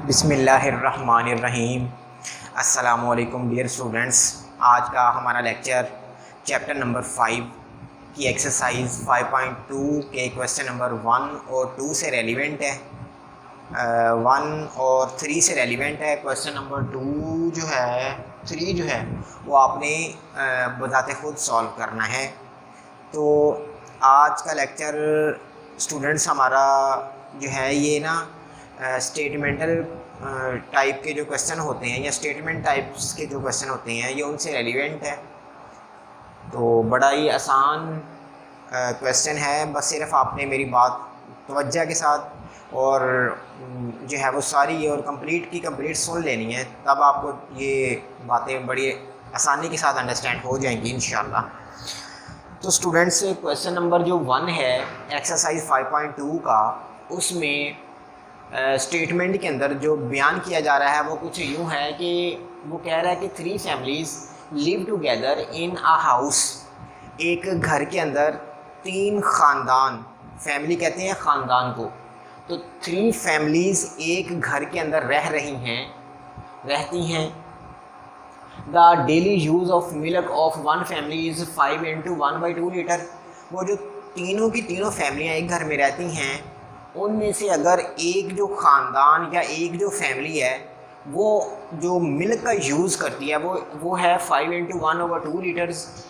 बिस्मिल्लाहिर्रहमानिर्रहीम। अस्सलामुअलैकुम dear students. आज का हमारा लेक्चर चैप्टर नंबर 5 की एक्सरसाइज 5.2 के क्वेश्चन नंबर 1 और 2 से रेलिवेंट है। 1 और 3 से रेलिवेंट है। क्वेश्चन नंबर 3 जो है वो आपने बजाते खुद सॉल्व करना है। तो आज का लेक्चर स्टूडेंट्स हमारा जो है ये ना स्टेटमेंटल टाइप के जो क्वेश्चन होते हैं या स्टेटमेंट टाइप्स के जो क्वेश्चन होते हैं ये उनसे रेलिवेंट है। तो बड़ा ही आसान क्वेश्चन है, बस सिर्फ आपने मेरी बात तवज्जो के साथ और जो है वो सारी और कंप्लीट सुन लेनी है, तब आपको ये बातें बड़ी आसानी के साथ अंडरस्टैंड हो जाएंगी इंशाल्लाह। तो स्टूडेंट्स क्वेश्चन नंबर जो 1 है एक्सरसाइज 5.2 का, उसमें स्टेटमेंट के अंदर जो बयान किया जा रहा है वो कुछ यूँ है कि वो कह रहा है कि 3 families live together in a house. एक घर के अंदर 3 ख़ानदान, फैमिली कहते हैं ख़ानदान को, तो 3 फैमिलीज़ एक घर के अंदर रहती हैं। The daily use of milk of one family is 5 × 1/2 litre. वो जो तीनों की तीनों फैमिलियाँ एक घर में रहती हैं, उनमें से अगर एक जो ख़ानदान या एक जो फैमिली है वो जो मिल्क का यूज़ करती है वो है 5 × 1/2 लीटर्स,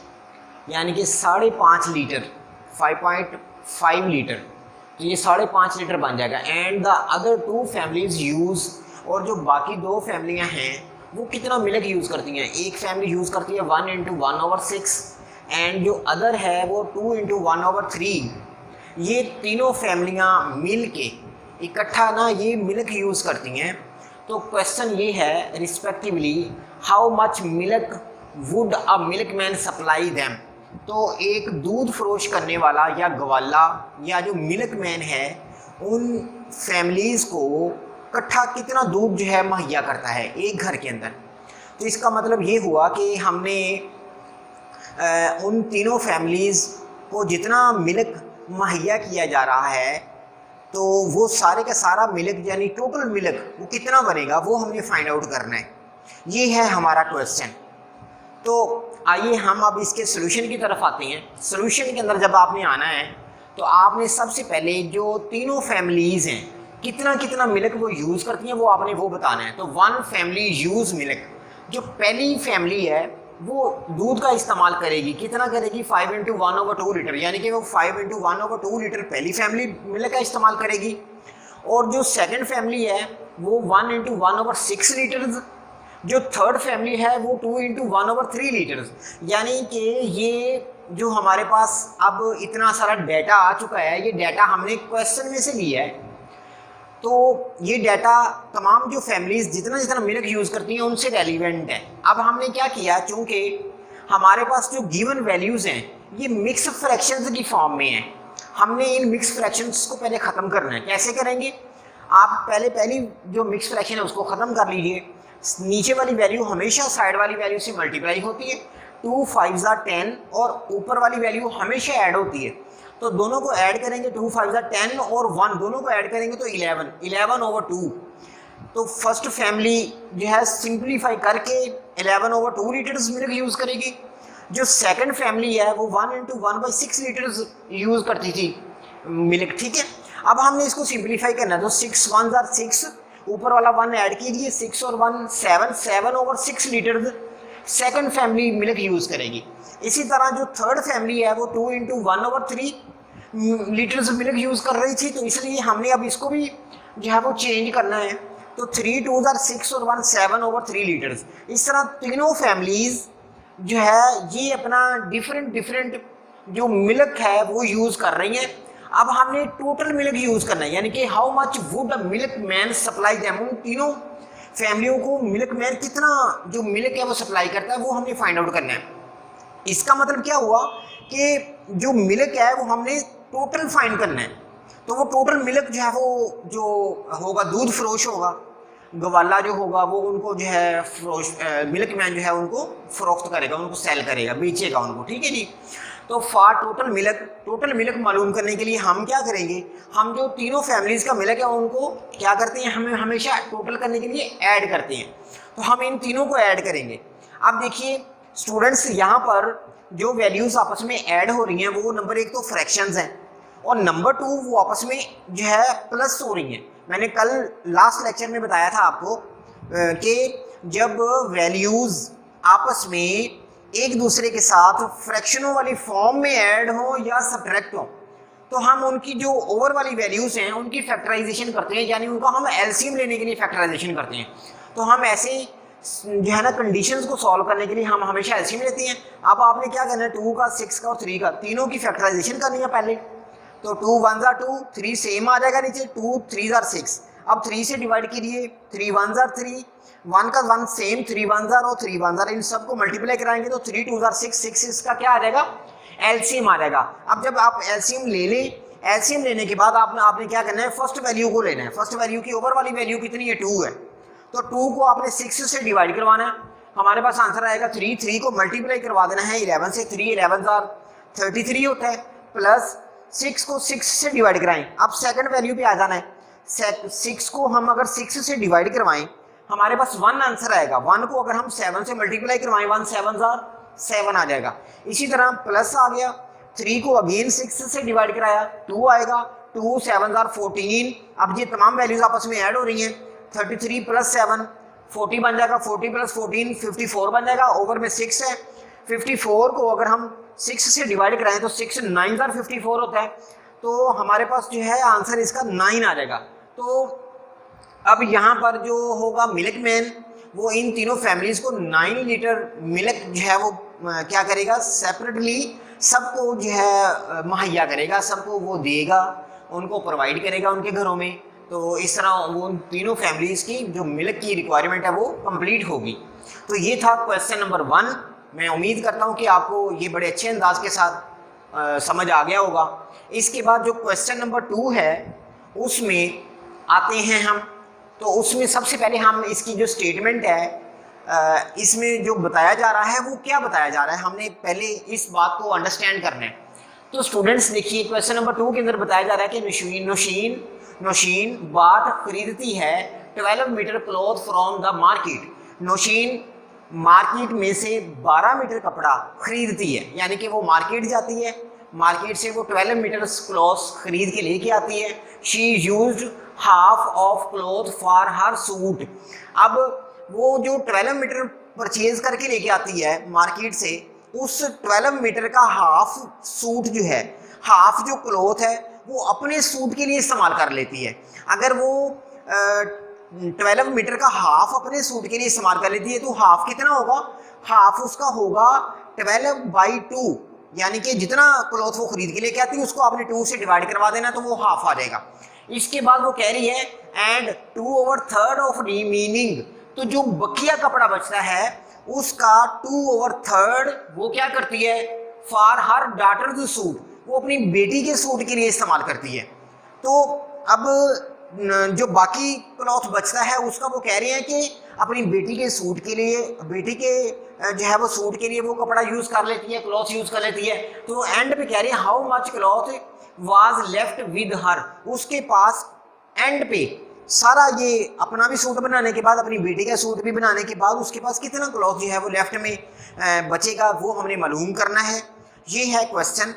यानी कि 5.5 लीटर, 5.5 लीटर, तो ये 5.5 लीटर बन जाएगा। And the other 2 families use, और जो बाकी 2 फैमिलियाँ हैं वो कितना मिल्क यूज़ करती हैं। एक फैमिली यूज़ करती है 1 × 1/6 एंड जो अदर है वो 2 × 1/3। ये तीनों फैमिलियाँ मिल के इकट्ठा ना ये मिल्क यूज़ करती हैं। तो क्वेश्चन ये है respectively how much milk would a milk man supply them. तो एक दूध फरोश करने वाला या गवाला या जो मिल्क मैन है उन फैमिलीज़ को इकट्ठा कितना दूध जो है मुहैया करता है एक घर के अंदर। तो इसका मतलब ये हुआ कि हमने उन तीनों फैमिलीज़ को जितना मिल्क मुहैया किया जा रहा है तो वो सारे का सारा मिल्क यानी टोटल मिल्क वो कितना बनेगा वो हमने फाइंड आउट करना है। ये है हमारा क्वेश्चन। तो आइए हम अब इसके सोल्यूशन की तरफ आते हैं। सोल्यूशन के अंदर जब आपने आना है तो आपने सबसे पहले जो तीनों फैमिलीज़ हैं कितना कितना मिल्क वो यूज़ करती हैं वो आपने वो बताना है। तो 1 फैमिली यूज़ मिल्क, जो पहली फैमिली है वो दूध का इस्तेमाल करेगी, कितना करेगी 5 × 1/2 लीटर, यानी कि वो 5 × 1/2 लीटर पहली फैमिली मिल्क का इस्तेमाल करेगी। और जो सेकंड फैमिली है वो 1 × 1/6 लीटर्स, जो थर्ड फैमिली है वो 2 × 1/3 लीटर्स। यानी कि ये जो हमारे पास अब इतना सारा डाटा आ चुका है, ये डाटा हमने क्वेश्चन में से लिया है। तो ये डाटा तमाम जो फैमिलीज़ जितना जितना मिल्क यूज़ करती हैं उनसे रेलिवेंट है। अब हमने क्या किया, चूँकि हमारे पास जो गिवन वैल्यूज़ हैं ये मिक्स फ्रैक्शंस की फॉर्म में हैं, हमने इन मिक्स फ्रैक्शंस को पहले ख़त्म करना है। कैसे करेंगे, आप पहली जो मिक्स फ्रैक्शन है उसको ख़त्म कर लीजिए। नीचे वाली वैल्यू हमेशा साइड वाली वैल्यू से मल्टीप्लाई होती है, 2 5 10, और ऊपर वाली वैल्यू हमेशा ऐड होती है। तो दोनों को ऐड करेंगे, 2 5 10 और 1 दोनों को ऐड करेंगे तो 11/2। तो फर्स्ट फैमिली जो है सिंप्लीफाई करके 11/2 लीटर्स मिल्क यूज़ करेगी। जो सेकंड फैमिली है वो 1 × 1/6 लीटर्स यूज़ करती थी मिल्क, ठीक है। अब हमने इसको सिंप्लीफाई करना है, तो 6 1 are 6, ऊपर वाला 1 ऐड कीजिए, 6 और 1 7, 7/6 litres second family milk use करेगी। इसी तरह जो थर्ड फैमिली है वो 2 × 1/3 लीटर्स मिल्क यूज़ कर रही थी, तो इसलिए हमने अब इसको भी जो है वो चेंज करना है। तो 3 2 are 6 और 1 7/3 लीटर्स। इस तरह तीनों फैमिलीज़ जो है ये अपना डिफरेंट जो मिल्क है वो यूज़ कर रही हैं। अब हमने टोटल मिल्क यूज़ करना है, यानी कि how much would a milk man supply them. उन तीनों फैमिलियों को मिल्क मैन कितना जो मिल्क है वो सप्लाई करता है वो हमने फाइंड आउट करना है। इसका मतलब क्या हुआ कि जो मिल्क है वो हमने टोटल फाइंड करना है। तो वो टोटल मिल्क जो है वो जो होगा दूध फरोश होगा, गवाला जो होगा वो उनको जो है फरोश मिल्क मैन जो है उनको फ़रोख्त करेगा, उनको सेल करेगा, बेचेगा उनको, ठीक है जी। तो फॉर टोटल मिल्क मालूम करने के लिए हम क्या करेंगे, हम जो तीनों फैमिलीज का मिल्क है उनको क्या करते हैं, हमें हमेशा टोटल करने के लिए ऐड करते हैं। तो हम इन तीनों को ऐड करेंगे। अब देखिए स्टूडेंट्स, यहाँ पर जो वैल्यूज आपस में ऐड हो रही हैं वो नंबर एक तो फ्रैक्शंस हैं और नंबर टू वो आपस में जो है प्लस हो रही हैं। मैंने कल लास्ट लेक्चर में बताया था आपको कि जब वैल्यूज आपस में एक दूसरे के साथ फ्रैक्शनों वाली फॉर्म में ऐड हो या सब्ट्रैक्ट हो तो हम उनकी जो ओवर वाली वैल्यूज हैं उनकी फैक्टराइजेशन करते हैं, यानी उनका हम एलसीएम लेने के लिए फैक्टराइजेशन करते हैं। तो हम ऐसे जो है ना कंडीशंस को सॉल्व करने के लिए हम हमेशा एलसीएम लेते हैं। अब आपने क्या करना है, 2 का 6 का और 3 का तीनों की फैक्टराइजेशन करनी है पहले। तो 2 1 2, 3 सेम आ जाएगा नीचे, 2 3 6। अब 3 से डिवाइड कीजिए, 3 1 3, 1 का 1 सेम, 3 1 और 3 1, इन सबको मल्टीप्लाई कराएंगे तो 3 2 6, 6 का क्या आ जाएगा, एलसीएम आ जाएगा। अब जब आप एलसीएम ले लें, एलसीएम लेने के बाद आपने क्या करना है, फर्स्ट वैल्यू को लेना है। फर्स्ट वैल्यू की ओवर वाली वैल्यू कितनी है, 2 है। तो 2 को आपने 6 से डिवाइड करवाना है, हमारे पास आंसर आएगा 3। 3 को मल्टीप्लाई करवा देना है 11 से, 3 11 33 होता है, प्लस 6 को 6 से डिवाइड कराएं। अब सेकंड वैल्यू पे आ जाना है, 6 को हम अगर 6 से डिवाइड करवाएं हमारे पास 1 आंसर आएगा। 1 को अगर हम 7 से मल्टीप्लाई करवाएं 1 7 आ जाएगा। इसी तरह प्लस आ गया, 3 को अगेन 6 से डिवाइड कराया 2 आएगा, 2 7 14। अब ये तमाम वैल्यूज आपस में ऐड हो रही हैं, 33 प्लस 7 40 बन जाएगा, 40 प्लस 14 54 बन जाएगा। ओवर में 6 है, 54 को अगर हम 6 से डिवाइड कराएं तो 6 9 54 होता है। तो हमारे पास जो है आंसर इसका 9 आ जाएगा। तो अब यहाँ पर जो होगा मिल्कमैन वो इन तीनों फैमिलीज को 9 लीटर मिल्क जो है वो क्या करेगा, सेपरेटली सबको जो है मुहैया करेगा, सबको वो देगा, उनको प्रोवाइड करेगा उनके घरों में। तो इस तरह वो तीनों फैमिलीज की जो मिल्क की रिक्वायरमेंट है वो कंप्लीट होगी। तो ये था क्वेश्चन नंबर 1। मैं उम्मीद करता हूँ कि आपको ये बड़े अच्छे अंदाज के साथ समझ आ गया होगा। इसके बाद जो क्वेश्चन नंबर 2 है उसमें आते हैं हम। तो उसमें सबसे पहले हम इसकी जो स्टेटमेंट है इसमें जो बताया जा रहा है वो क्या बताया जा रहा है, हमने पहले इस बात को अंडरस्टैंड करना है। तो स्टूडेंट्स देखिए क्वेश्चन नंबर 2 के अंदर बताया जा रहा है कि नौशीन बात खरीदती है 12 meter cloth from the market. Nausheen market में से 12 मीटर कपड़ा खरीदती है, यानी कि वो मार्केट जाती है, मार्केट से वो 12 मीटर क्लॉथ खरीद के लेके आती है। She used half of cloth for her suit. अब वो जो 12 मीटर परचेज करके लेके आती है मार्केट से, उस 12 मीटर का हाफ सूट जो है, हाफ जो क्लॉथ है वो अपने सूट के लिए इस्तेमाल कर लेती है। अगर वो 12 मीटर का हाफ अपने सूट के लिए इस्तेमाल कर लेती है तो हाफ कितना होगा, हाफ उसका होगा 12/2, यानी कि जितना क्लॉथ वो खरीद के लेके आती है उसको आपने 2 से डिवाइड करवा देना तो वो हाफ आ जाएगा। इसके बाद वो कह रही है एंड 2/3 ऑफ रिमेनिंग, तो जो बकिया कपड़ा बचता है उसका 2/3 वो क्या करती है, फॉर हर डॉटर सूट, वो अपनी बेटी के सूट के लिए इस्तेमाल करती है। तो अब जो बाकी क्लॉथ बचता है उसका वो कह रहे हैं कि अपनी बेटी के सूट के लिए, बेटी के जो है वो सूट के लिए वो कपड़ा यूज कर लेती है, क्लॉथ यूज कर लेती है। तो एंड पे कह रहे हैं how much cloth was left with her, उसके पास एंड पे सारा ये अपना भी सूट बनाने के बाद, अपनी बेटी का सूट भी बनाने के बाद उसके पास कितना क्लॉथ जो है वो लेफ्ट में बचेगा वो हमने मालूम करना है। ये है क्वेश्चन।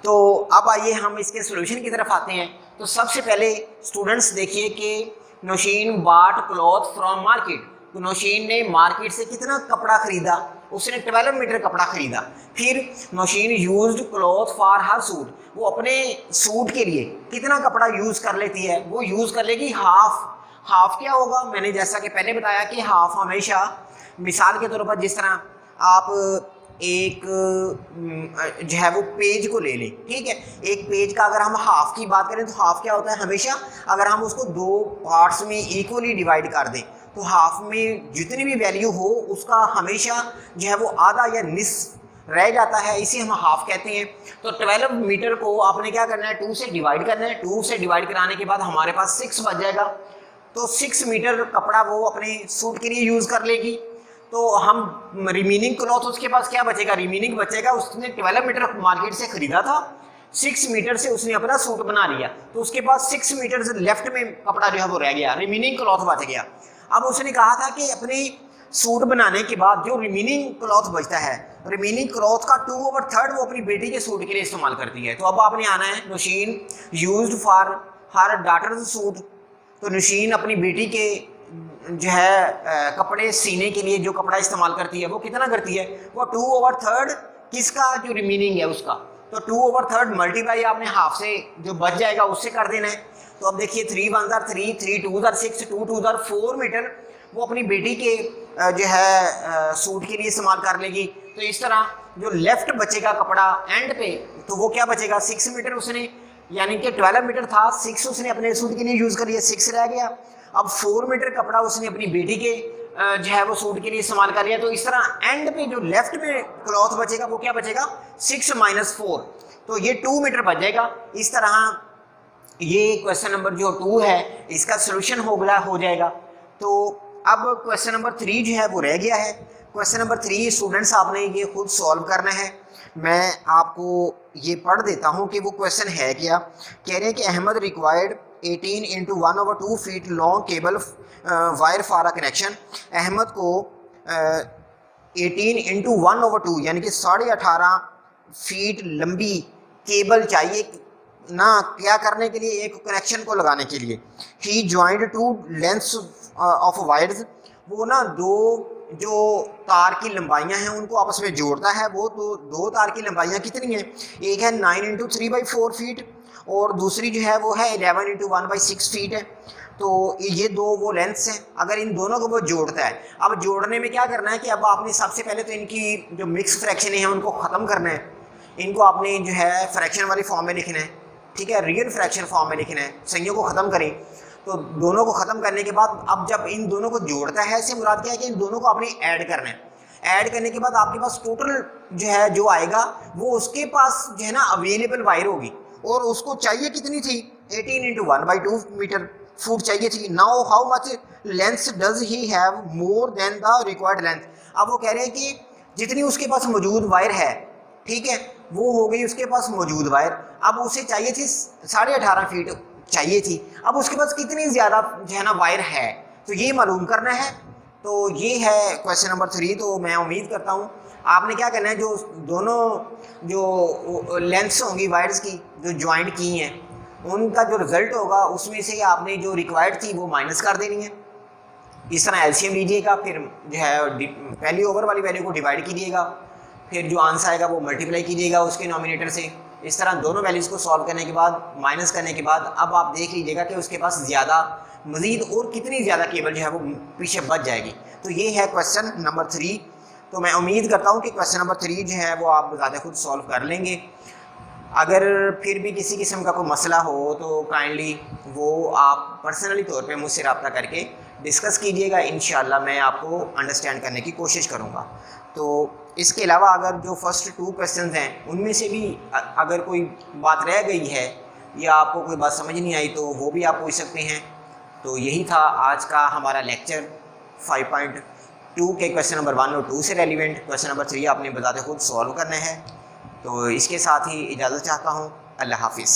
तो अब आइए हम इसके सोल्यूशन की तरफ आते हैं। तो सबसे पहले स्टूडेंट्स देखिए कि नौशीन बाट क्लॉथ फ्रॉम मार्केट, तो नौशीन ने मार्केट से कितना कपड़ा खरीदा, उसने 12 मीटर कपड़ा खरीदा। फिर Nausheen used cloth for her suit, वो अपने सूट के लिए कितना कपड़ा यूज कर लेती है, वो यूज कर लेगी हाफ। हाफ क्या होगा, मैंने जैसा कि पहले बताया कि हाफ हमेशा, मिसाल के तौर पर जिस तरह आप एक जो है वो पेज को ले लें, ठीक है, एक पेज का अगर हम हाफ की बात करें तो हाफ क्या होता है, हमेशा अगर हम उसको 2 पार्ट्स में इक्वली डिवाइड कर दें तो हाफ में जितनी भी वैल्यू हो उसका हमेशा जो है वो आधा या निस्फ रह जाता है, इसे हम हाफ कहते हैं। तो 12 मीटर को आपने क्या करना है, 2 से डिवाइड करना है। 2 से डिवाइड कराने के बाद हमारे पास 6 बच जाएगा। तो 6 मीटर कपड़ा वो अपने सूट के लिए यूज़ कर लेगी। तो हम रिमेनिंग क्लॉथ उसके पास क्या बचेगा, रिमेनिंग बचेगा, उसने 12 मीटर मार्केट से खरीदा था, 6 मीटर से उसने अपना सूट बना लिया, तो उसके पास 6 मीटर से लेफ्ट में कपड़ा जो है वो रह गया, रिमेनिंग क्लॉथ बच गया। अब उसने कहा था कि अपनी सूट बनाने के बाद जो रिमेनिंग क्लॉथ बचता है, रिमेनिंग क्लॉथ का 2/3 वो अपनी बेटी के सूट के लिए इस्तेमाल करती है। तो अब आपने आना है Nausheen used for her daughter's suit, तो नौशीन अपनी बेटी के जो है कपड़े सीने के लिए जो कपड़ा इस्तेमाल करती है वो कितना करती है, वो 2/3 किसका जो रिमेनिंग है उसका, तो 2/3 मल्टीप्लाई आपने हाफ से जो बच जाएगा उससे कर देना है। तो अब देखिए 3 1 3, 3 2 6, 2 2 4 मीटर वो अपनी बेटी के जो है सूट के लिए इस्तेमाल कर लेगी। तो इस तरह जो लेफ्ट बचेगा कपड़ा एंड पे, तो वो क्या बचेगा, 6 मीटर उसने, यानी कि 12 मीटर था, 6 उसने अपने सूट के लिए यूज कर लिया, 6 रह गया। अब 4 मीटर कपड़ा उसने अपनी बेटी के जो है वो सूट के लिए इस्तेमाल कर लिया। तो इस तरह एंड पे जो लेफ्ट में क्लॉथ बचेगा वो क्या बचेगा, 6 - 4, तो ये 2 मीटर बच जाएगा। इस तरह ये क्वेश्चन नंबर जो 2 है इसका सोल्यूशन हो जाएगा। तो अब क्वेश्चन नंबर 3 जो है वो रह गया है। क्वेश्चन नंबर 3 स्टूडेंट्स आपने ये खुद सॉल्व करना है। मैं आपको ये पढ़ देता हूँ कि वो क्वेश्चन है क्या। कह रहे हैं कि Ahmed required 18 × 1/2 feet long cable wire for a connection. Ahmed को 18 × 1/2 यानी कि 18.5 फीट लंबी केबल चाहिए ना, क्या करने के लिए, एक कनेक्शन को लगाने के लिए। ही ज्वाइंट 2 लेंथ्स ऑफ वायर्स, वो ना दो जो तार की लंबाइयां हैं उनको आपस में जोड़ता है। वो तो दो तार की लंबाइयां कितनी हैं, एक है 9 × 3/4 फीट और दूसरी जो है वो है 11 × 1/6 फीट है। तो ये दो वो लेंथ्स हैं। अगर इन दोनों को वो जोड़ता है, अब जोड़ने में क्या करना है कि अब आपने सबसे पहले तो इनकी जो मिक्स फ्रैक्शन है उनको ख़त्म करना है। इनको आपने जो है फ्रैक्शन वाली फॉर्म में लिखना है, ठीक है, रियल फ्रैक्शन फॉर्म में लिखना है। संख्याओं को ख़त्म करें, तो दोनों को ख़त्म करने के बाद अब जब इन दोनों को जोड़ता है, इससे मुराद क्या है कि इन दोनों को आपने ऐड करना है। ऐड करने के बाद आपके पास टोटल जो है जो आएगा वो उसके पास जो है ना अवेलेबल वायर होगी, और उसको चाहिए कितनी थी, 18 × 1/2 मीटर फुट चाहिए थी। Now how much length does he have more than the required length. अब वो कह रहे हैं कि जितनी उसके पास मौजूद वायर है, ठीक है, वो हो गई उसके पास मौजूद वायर। अब उसे चाहिए थी 18.5 फीट चाहिए थी। अब उसके पास कितनी ज़्यादा जो है ना वायर है, तो ये मालूम करना है। तो ये है क्वेश्चन नंबर 3। तो मैं उम्मीद करता हूँ आपने क्या करना है, जो दोनों जो लेंथ्स होंगी वायर्स की जो ज्वाइंट की हैं, उनका जो रिजल्ट होगा उसमें से आपने जो रिक्वायर्ड थी वो माइनस कर देनी है। इस तरह एलसीएम लीजिएगा, फिर जो है पहली ओवर वाली वैल्यू को डिवाइड कीजिएगा, फिर जो आंसर आएगा वो मल्टीप्लाई कीजिएगा उसके नॉमिनेटर से। इस तरह दोनों वैल्यूज़ को सॉल्व करने के बाद, माइनस करने के बाद, अब आप देख लीजिएगा कि उसके पास ज़्यादा मज़ीद और कितनी ज़्यादा केबल जो है वो पीछे बच जाएगी। तो ये है क्वेश्चन नंबर 3। तो मैं उम्मीद करता हूँ कि क्वेश्चन नंबर 3 जो है वो आप ज़्यादा खुद सॉल्व कर लेंगे। अगर फिर भी किसी किस्म का कोई मसला हो तो काइंडली वो आप पर्सनली तौर पे मुझसे रब्ता करके डिस्कस कीजिएगा। इंशाल्लाह मैं आपको अंडरस्टैंड करने की कोशिश करूँगा। तो इसके अलावा अगर जो फर्स्ट 2 क्वेश्चंस हैं उनमें से भी अगर कोई बात रह गई है या आपको कोई बात समझ नहीं आई तो वो भी आप पूछ सकते हैं। तो यही था आज का हमारा लेक्चर 5.2 के क्वेश्चन नंबर 1 और 2 से रेलिवेंट। क्वेश्चन नंबर 3 आपने बताते खुद सॉल्व करना है। तो इसके साथ ही इजाज़त चाहता हूँ। अल्लाह हाफिज़।